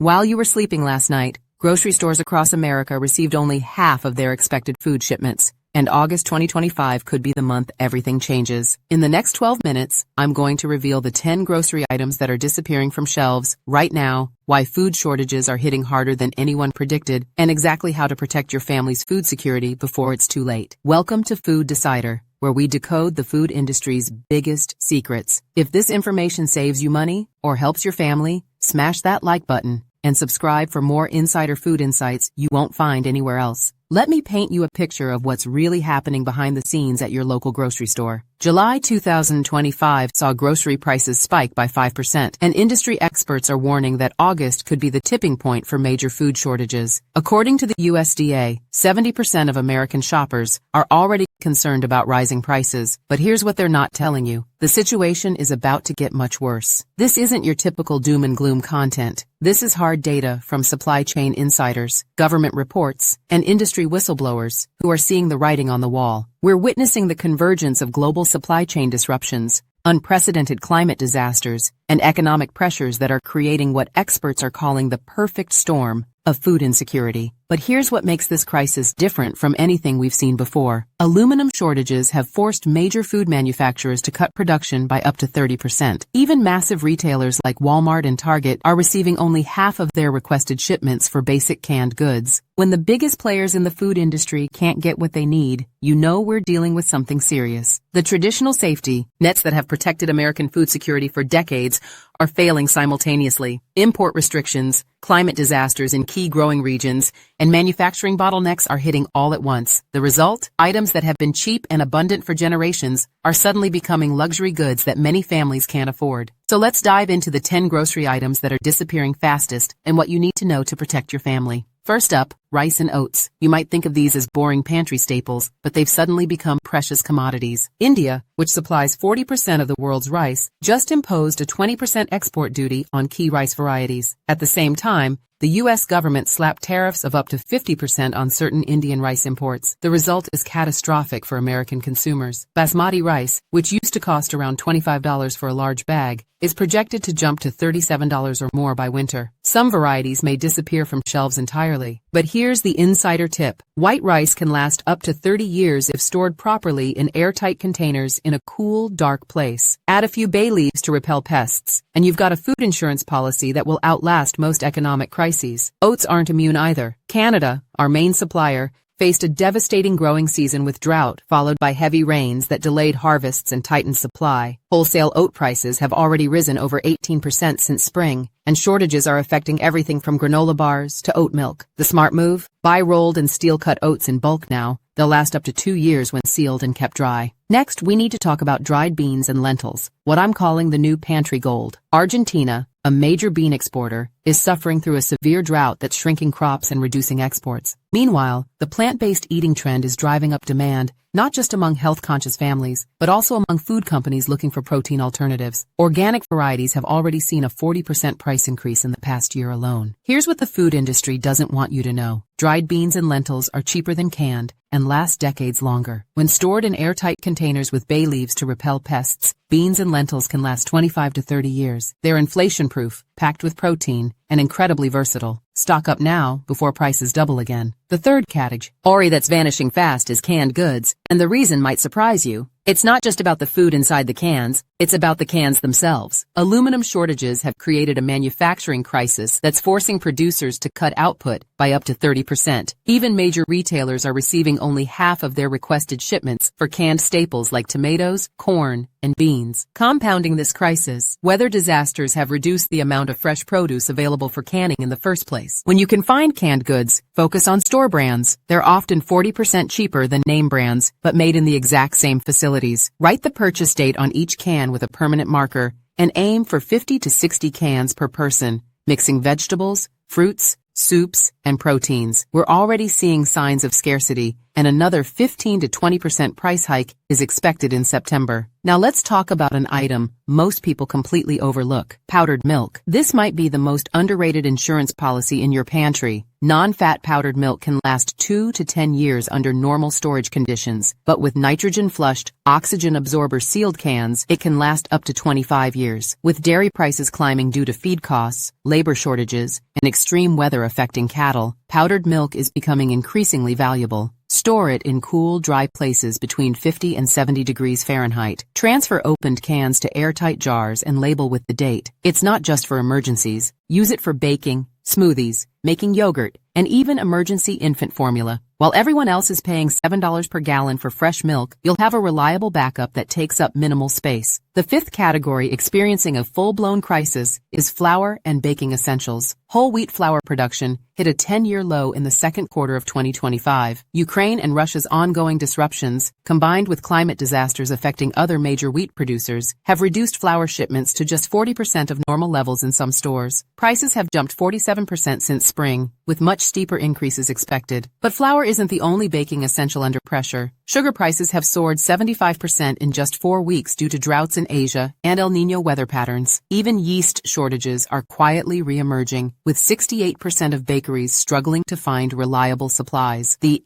While you were sleeping last night, grocery stores across America received only half of their expected food shipments, and August 2025 could be the month everything changes. In the next 12 minutes, I'm going to reveal the 10 grocery items that are disappearing from shelves right now, why food shortages are hitting harder than anyone predicted, and exactly how to protect your family's food security before it's too late. Welcome to Food Decider, where we decode the food industry's biggest secrets. If this information saves you money or helps your family, smash that like button and subscribe for more insider food insights you won't find anywhere else. Let me paint you a picture of what's really happening behind the scenes at your local grocery store. July 2025 saw grocery prices spike by 5%, and industry experts are warning that August could be the tipping point for major food shortages. According to the USDA, 70% of American shoppers are already concerned about rising prices, but here's what they're not telling you. The situation is about to get much worse. This isn't your typical doom and gloom content. This is hard data from supply chain insiders, government reports, and industry whistleblowers who are seeing the writing on the wall. We're witnessing the convergence of global supply chain disruptions, unprecedented climate disasters, and economic pressures that are creating what experts are calling the perfect storm of food insecurity. But here's what makes this crisis different from anything we've seen before. Aluminum shortages have forced major food manufacturers to cut production by up to 30%. Even massive retailers like Walmart and Target are receiving only half of their requested shipments for basic canned goods. When the biggest players in the food industry can't get what they need, you know we're dealing with something serious. The traditional safety nets that have protected American food security for decades are failing simultaneously. Import restrictions, climate disasters in key growing regions, and manufacturing bottlenecks are hitting all at once. The result? Items that have been cheap and abundant for generations are suddenly becoming luxury goods that many families can't afford. So let's dive into the 10 grocery items that are disappearing fastest and what you need to know to protect your family. First up, rice and oats. You might think of these as boring pantry staples, but they've suddenly become precious commodities. India, which supplies 40% of the world's rice, just imposed a 20% export duty on key rice varieties. At the same time, the U.S. government slapped tariffs of up to 50% on certain Indian rice imports. The result is catastrophic for American consumers. Basmati rice, which used to cost around $25 for a large bag, is projected to jump to $37 or more by winter. Some varieties may disappear from shelves entirely. But here's the insider tip. White rice can last up to 30 years if stored properly in airtight containers in a cool, dark place. Add a few bay leaves to repel pests, and you've got a food insurance policy that will outlast most economic crises. Oats aren't immune either. Canada, our main supplier, faced a devastating growing season with drought, followed by heavy rains that delayed harvests and tightened supply. Wholesale oat prices have already risen over 18% since spring, and shortages are affecting everything from granola bars to oat milk. The smart move? Buy rolled and steel-cut oats in bulk now. They'll last up to 2 years when sealed and kept dry. Next, we need to talk about dried beans and lentils, what I'm calling the new pantry gold. Argentina, a major bean exporter, is suffering through a severe drought that's shrinking crops and reducing exports. Meanwhile, the plant-based eating trend is driving up demand, not just among health-conscious families, but also among food companies looking for protein alternatives. Organic varieties have already seen a 40% price increase in the past year alone. Here's what the food industry doesn't want you to know. Dried beans and lentils are cheaper than canned and last decades longer. When stored in airtight containers with bay leaves to repel pests, beans and lentils can last 25 to 30 years. They're inflation-proof, packed with protein, and incredibly versatile. Stock up now before prices double again. The third category that's vanishing fast is canned goods, and the reason might surprise you. It's not just about the food inside the cans, it's about the cans themselves. Aluminum shortages have created a manufacturing crisis that's forcing producers to cut output by up to 30%. Even major retailers are receiving only half of their requested shipments for canned staples like tomatoes, corn, and beans. Compounding this crisis, weather disasters have reduced the amount of fresh produce available for canning in the first place. When you can find canned goods, focus on store brands. They're often 40% cheaper than name brands, but made in the exact same facilities. Write the purchase date on each can with a permanent marker and aim for 50 to 60 cans per person, mixing vegetables, fruits, soups, and proteins. We're already seeing signs of scarcity, and another 15 to 20% price hike is expected in September. Now let's talk about an item most people completely overlook: powdered milk. This might be the most underrated insurance policy in your pantry. Non-fat powdered milk can last 2 to 10 years under normal storage conditions, but with nitrogen-flushed, oxygen-absorber sealed cans, it can last up to 25 years. With dairy prices climbing due to feed costs, labor shortages, and extreme weather affecting cattle, powdered milk is becoming increasingly valuable. Store it in cool, dry places between 50 and 70 degrees Fahrenheit. Transfer opened cans to airtight jars and label with the date. It's not just for emergencies. Use it for baking, smoothies, making yogurt, and even emergency infant formula. While everyone else is paying $7 per gallon for fresh milk, you'll have a reliable backup that takes up minimal space. The fifth category experiencing a full-blown crisis is flour and baking essentials. Whole wheat flour production hit a 10-year low in the second quarter of 2025. Ukraine and Russia's ongoing disruptions, combined with climate disasters affecting other major wheat producers, have reduced flour shipments to just 40% of normal levels in some stores. Prices have jumped 47% since spring, with much steeper increases expected. But flour isn't the only baking essential under pressure. Sugar prices have soared 75% in just 4 weeks due to droughts in Asia and El Niño weather patterns. Even yeast shortages are quietly re-emerging, with 68% of bakeries struggling to find reliable supplies. The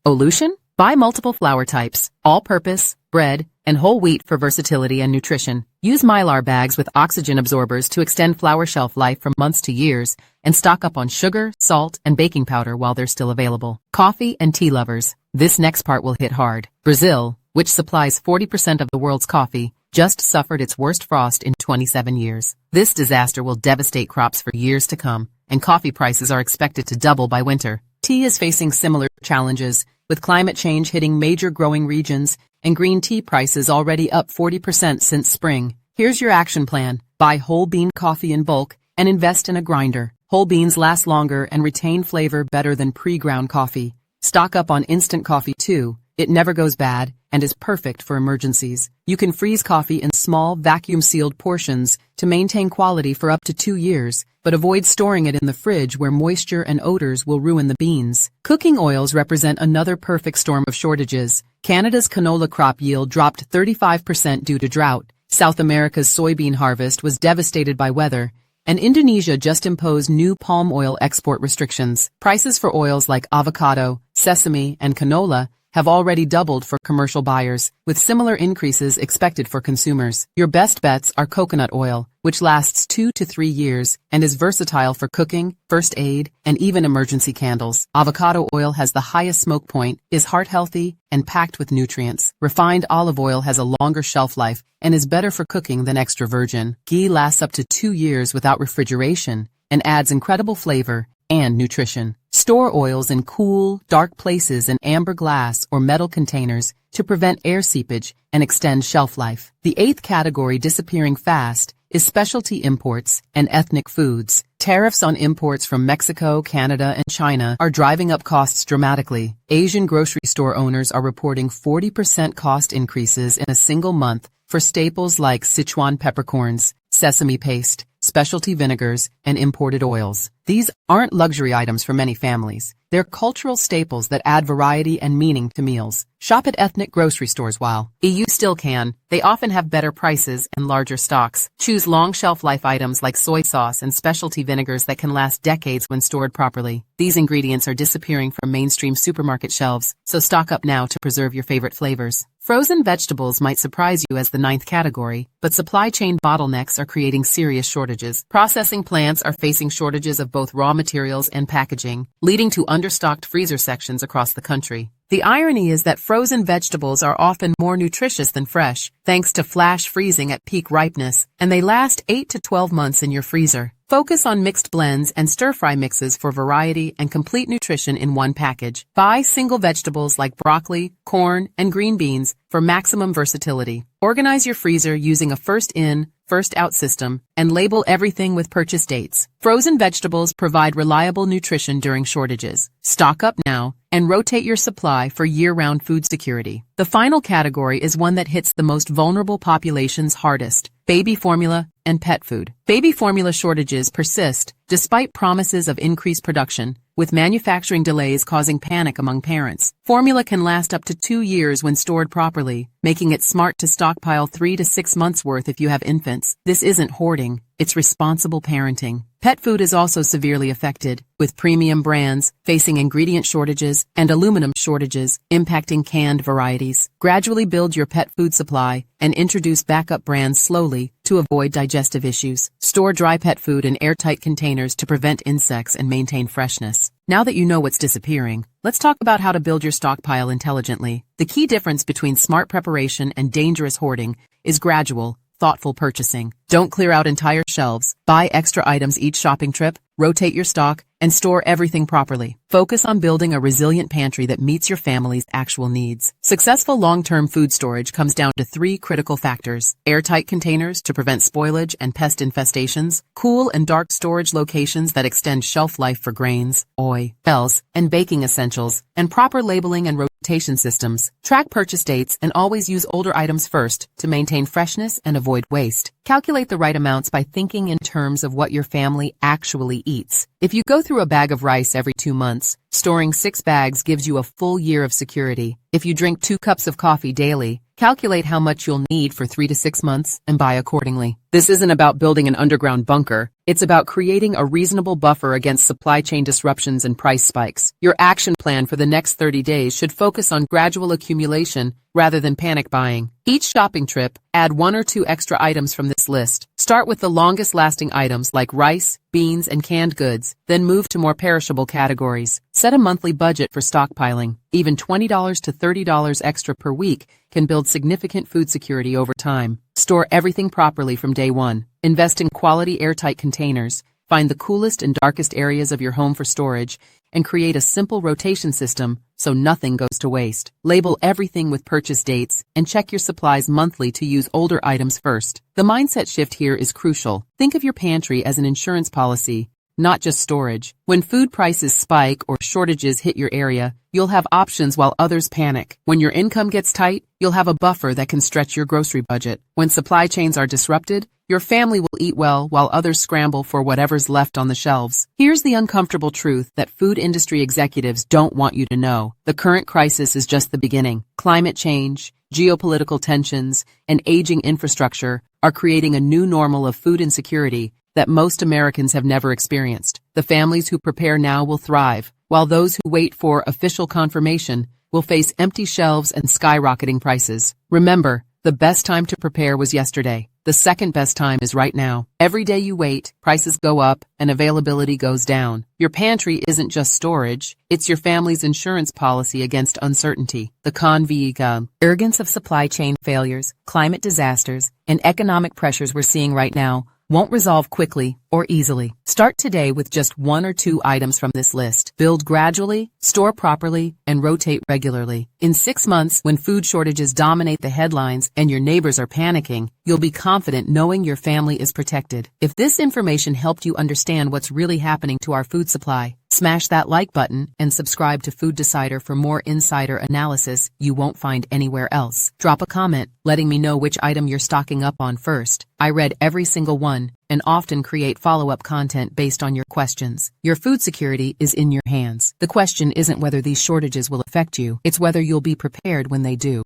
solution? Buy multiple flour types, all-purpose, bread, and whole wheat for versatility and nutrition. Use Mylar bags with oxygen absorbers to extend flour shelf life from months to years, and stock up on sugar, salt, and baking powder while they're still available. Coffee and tea lovers. This next part will hit hard. Brazil, which supplies 40% of the world's coffee, just suffered its worst frost in 27 years. This disaster will devastate crops for years to come, and coffee prices are expected to double by winter. Tea is facing similar challenges, with climate change hitting major growing regions and green tea prices already up 40% since spring. Here's your action plan. Buy whole bean coffee in bulk and invest in a grinder. Whole beans last longer and retain flavor better than pre-ground coffee. Stock up on instant coffee too. It never goes bad and is perfect for emergencies. You can freeze coffee in small, vacuum-sealed portions to maintain quality for up to 2 years, but avoid storing it in the fridge where moisture and odors will ruin the beans. Cooking oils represent another perfect storm of shortages. Canada's canola crop yield dropped 35% due to drought. South America's soybean harvest was devastated by weather, and Indonesia just imposed new palm oil export restrictions. Prices for oils like avocado, sesame, and canola have already doubled for commercial buyers, with similar increases expected for consumers. Your best bets are coconut oil, which lasts 2 to 3 years and is versatile for cooking, first aid, and even emergency candles. Avocado oil has the highest smoke point, is heart-healthy, and packed with nutrients. Refined olive oil has a longer shelf life and is better for cooking than extra virgin. Ghee lasts up to 2 years without refrigeration and adds incredible flavor and nutrition. Store oils in cool, dark places in amber glass or metal containers to prevent air seepage and extend shelf life. The eighth category disappearing fast is specialty imports and ethnic foods. Tariffs on imports from Mexico, Canada, and China are driving up costs dramatically. Asian grocery store owners are reporting 40% cost increases in a single month for staples like Sichuan peppercorns, sesame paste, specialty vinegars, and imported oils. These aren't luxury items for many families. They're cultural staples that add variety and meaning to meals. Shop at ethnic grocery stores while you still can. They often have better prices and larger stocks. Choose long shelf life items like soy sauce and specialty vinegars that can last decades when stored properly. These ingredients are disappearing from mainstream supermarket shelves, so stock up now to preserve your favorite flavors. Frozen vegetables might surprise you as the ninth category, but supply chain bottlenecks are creating serious shortages. Processing plants are facing shortages of both raw materials and packaging, leading to understocked freezer sections across the country. The irony is that frozen vegetables are often more nutritious than fresh, thanks to flash freezing at peak ripeness, and they last 8 to 12 months in your freezer. Focus on mixed blends and stir-fry mixes for variety and complete nutrition in one package. Buy single vegetables like broccoli, corn, and green beans for maximum versatility. Organize your freezer using a first-in, first-out system, and label everything with purchase dates. Frozen vegetables provide reliable nutrition during shortages. Stock up now and rotate your supply for year-round food security. The final category is one that hits the most vulnerable populations hardest: baby formula and pet food. Baby formula shortages persist despite promises of increased production, with manufacturing delays causing panic among parents. Formula can last up to 2 years when stored properly, making it smart to stockpile 3 to 6 months worth if you have infants. This isn't hoarding, it's responsible parenting. Pet food is also severely affected, with premium brands facing ingredient shortages and aluminum shortages impacting canned varieties. Gradually build your pet food supply and introduce backup brands slowly to avoid digestive issues. Store dry pet food in airtight containers to prevent insects and maintain freshness. Now that you know what's disappearing, let's talk about how to build your stockpile intelligently. The key difference between smart preparation and dangerous hoarding is gradual, thoughtful purchasing. Don't clear out entire shelves. Buy extra items each shopping trip, rotate your stock, and store everything properly. Focus on building a resilient pantry that meets your family's actual needs. Successful long-term food storage comes down to 3 critical factors: airtight containers to prevent spoilage and pest infestations, cool and dark storage locations that extend shelf life for grains, oils, and baking essentials, and proper labeling and rotation systems. Track purchase dates and always use older items first to maintain freshness and avoid waste. Calculate the right amounts by thinking in terms of what your family actually eats. If you go through a bag of rice every 2 months, storing 6 bags gives you a full year of security. If you drink 2 cups of coffee daily, calculate how much you'll need for 3 to 6 months and buy accordingly. This isn't about building an underground bunker. It's about creating a reasonable buffer against supply chain disruptions and price spikes. Your action plan for the next 30 days should focus on gradual accumulation rather than panic buying. Each shopping trip, add 1 or 2 extra items from this list. Start with the longest lasting items like rice, beans, and canned goods, then move to more perishable categories. Set a monthly budget for stockpiling. Even $20 to $30 extra per week can build significant food security over time. Store everything properly from day one. Invest in quality airtight containers. Find the coolest and darkest areas of your home for storage, and create a simple rotation system so nothing goes to waste. Label everything with purchase dates and check your supplies monthly to use older items first. The mindset shift here is crucial. Think of your pantry as an insurance policy, not just storage. When food prices spike or shortages hit your area, you'll have options while others panic. When your income gets tight, you'll have a buffer that can stretch your grocery budget. When supply chains are disrupted, your family will eat well while others scramble for whatever's left on the shelves. Here's the uncomfortable truth that food industry executives don't want you to know. The current crisis is just the beginning. Climate change, geopolitical tensions, and aging infrastructure are creating a new normal of food insecurity that most Americans have never experienced. The families who prepare now will thrive, while those who wait for official confirmation will face empty shelves and skyrocketing prices. Remember, the best time to prepare was yesterday. The second best time is right now. Every day you wait, prices go up and availability goes down. Your pantry isn't just storage, it's your family's insurance policy against uncertainty. The convergence of supply chain failures, climate disasters, and economic pressures we're seeing right now won't resolve quickly or easily. Start today with just 1 or 2 items from this list. Build gradually, store properly, and rotate regularly. In 6 months, when food shortages dominate the headlines and your neighbors are panicking, you'll be confident knowing your family is protected. If this information helped you understand what's really happening to our food supply, smash that like button and subscribe to Food Decider for more insider analysis you won't find anywhere else. Drop a comment letting me know which item you're stocking up on first. I read every single one and often create follow-up content based on your questions. Your food security is in your hands. The question isn't whether these shortages will affect you, it's whether you'll be prepared when they do.